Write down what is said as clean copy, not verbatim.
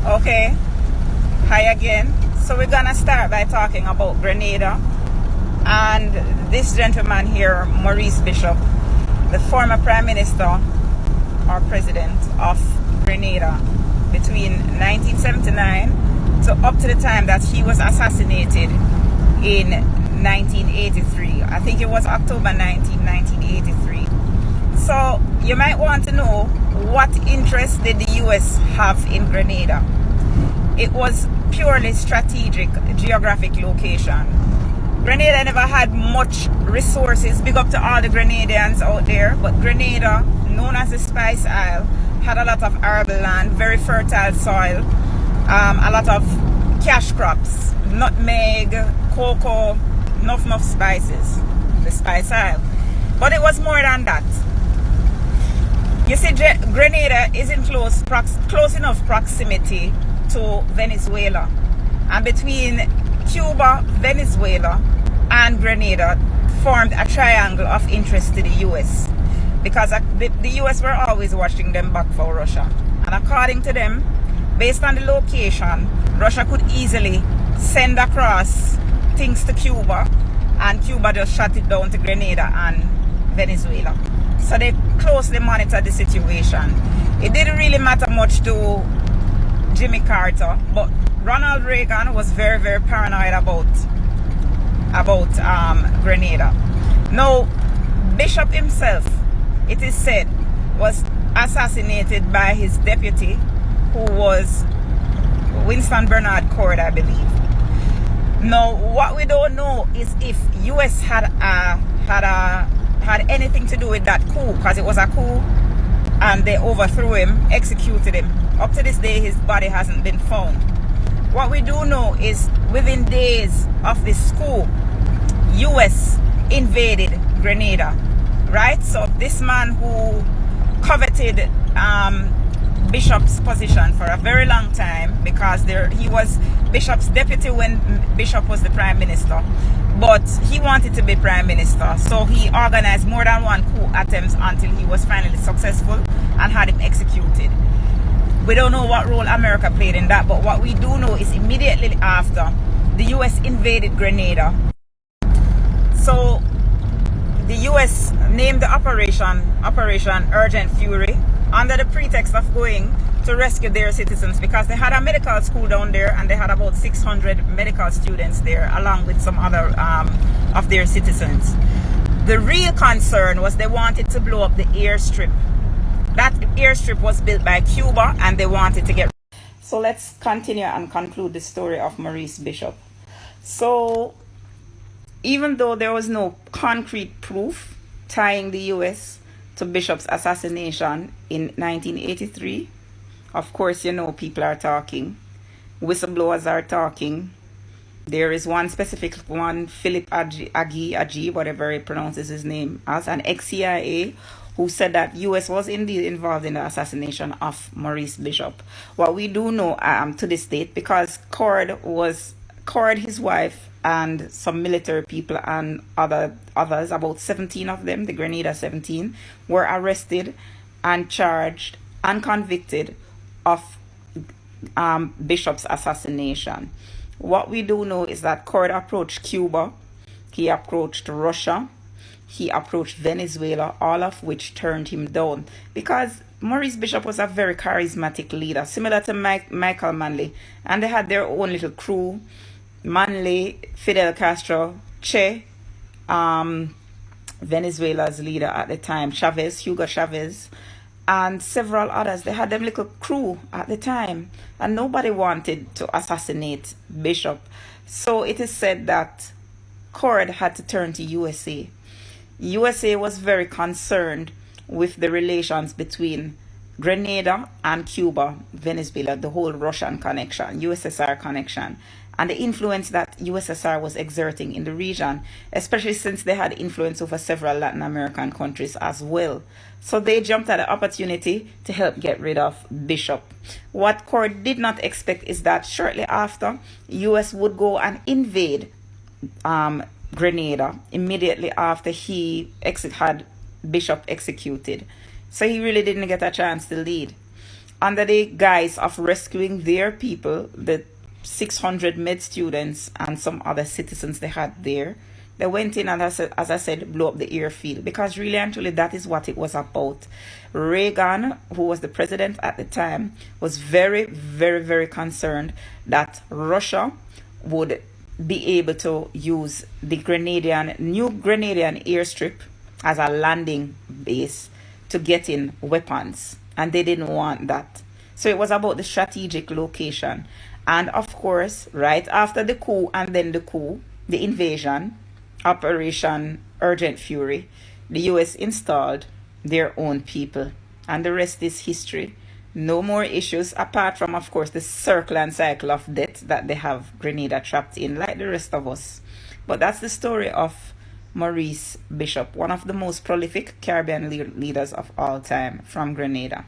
Okay, hi again. So we're gonna start by talking about Grenada and this gentleman here, Maurice Bishop, the former Prime Minister or President of Grenada between 1979 to up to the time that he was assassinated in 1983. I think it was October 19, 1983. So you might want to know, what interest did the US have in Grenada? It was purely strategic geographic location. Grenada never had much resources. Big up to all the Grenadians out there. But Grenada, known as the Spice Isle, had a lot of arable land, very fertile soil, a lot of cash crops, nutmeg, cocoa, enough spices, the Spice Isle. But it was more than that. You see, Grenada is in close enough proximity to Venezuela, and between Cuba, Venezuela and Grenada formed a triangle of interest to the US, because the US were always watching them back for Russia, and according to them, based on the location, Russia could easily send across things to Cuba, and Cuba just shut it down to Grenada and Venezuela. So they closely monitored the situation. It didn't really matter much to Jimmy Carter, but Ronald Reagan was very, very paranoid about Grenada. Now, Bishop himself, it is said, was assassinated by his deputy, who was Winston Bernard Cord, I believe. Now, what we don't know is if US had anything to do with that coup, because it was a coup and they overthrew him, executed him. Up to this day, his body hasn't been found. What we do know is within days of this coup, US invaded Grenada, right? So this man who coveted Bishop's position for a very long time, because he was Bishop's deputy when Bishop was the Prime Minister, but he wanted to be Prime Minister, so he organized more than one coup attempts until he was finally successful and had him executed. We don't know what role America played in that, but what we do know is immediately after, the US invaded Grenada. So the US named the Operation Urgent Fury, under the pretext of going to rescue their citizens, because they had a medical school down there and they had about 600 medical students there, along with some other of their citizens. The real concern was they wanted to blow up the airstrip. That airstrip was built by Cuba and they wanted to get... So let's continue and conclude the story of Maurice Bishop. So even though there was no concrete proof tying the US to Bishop's assassination in 1983, of course, you know, people are talking, whistleblowers are talking. There is one specific one, Philip Agi, whatever he pronounces his name as, an ex-CIA, who said that US was indeed involved in the assassination of Maurice Bishop. What we do know to this date, because Cord, his wife, and some military people and others, about 17 of them, the Grenada 17, were arrested and charged and convicted of Bishop's assassination. What we do know is that Cord approached Cuba, he approached Russia, he approached Venezuela, all of which turned him down, because Maurice Bishop was a very charismatic leader, similar to Michael Manley, and they had their own little crew. Manley, Fidel Castro, Che, Venezuela's leader at the time, Hugo Chavez, and several others. They had them little crew at the time, and nobody wanted to assassinate Bishop. So it is said that Cord had to turn to USA. USA was very concerned with the relations between Grenada and Cuba, Venezuela, the whole Russian connection, USSR connection, and the influence that USSR was exerting in the region, especially since they had influence over several Latin American countries as well. So they jumped at the opportunity to help get rid of Bishop. What Cord did not expect is that shortly after, US would go and invade Grenada immediately after he had Bishop executed. So he really didn't get a chance to lead. under the guise of rescuing their people, the 600 med students and some other citizens they had there, they went in and, as I said, blew up the airfield, because really and truly that is what it was about. Reagan, who was the president at the time, was very, very, very concerned that Russia would be able to use the new Grenadian airstrip as a landing base to get in weapons, and they didn't want that. So it was about the strategic location. And of course, right after the coup and then the coup, the invasion, Operation Urgent Fury, the US installed their own people, and the rest is history. No more issues, apart from, of course, the circle and cycle of death that they have Grenada trapped in, like the rest of us. But that's the story of Maurice Bishop, one of the most prolific Caribbean leaders of all time from Grenada.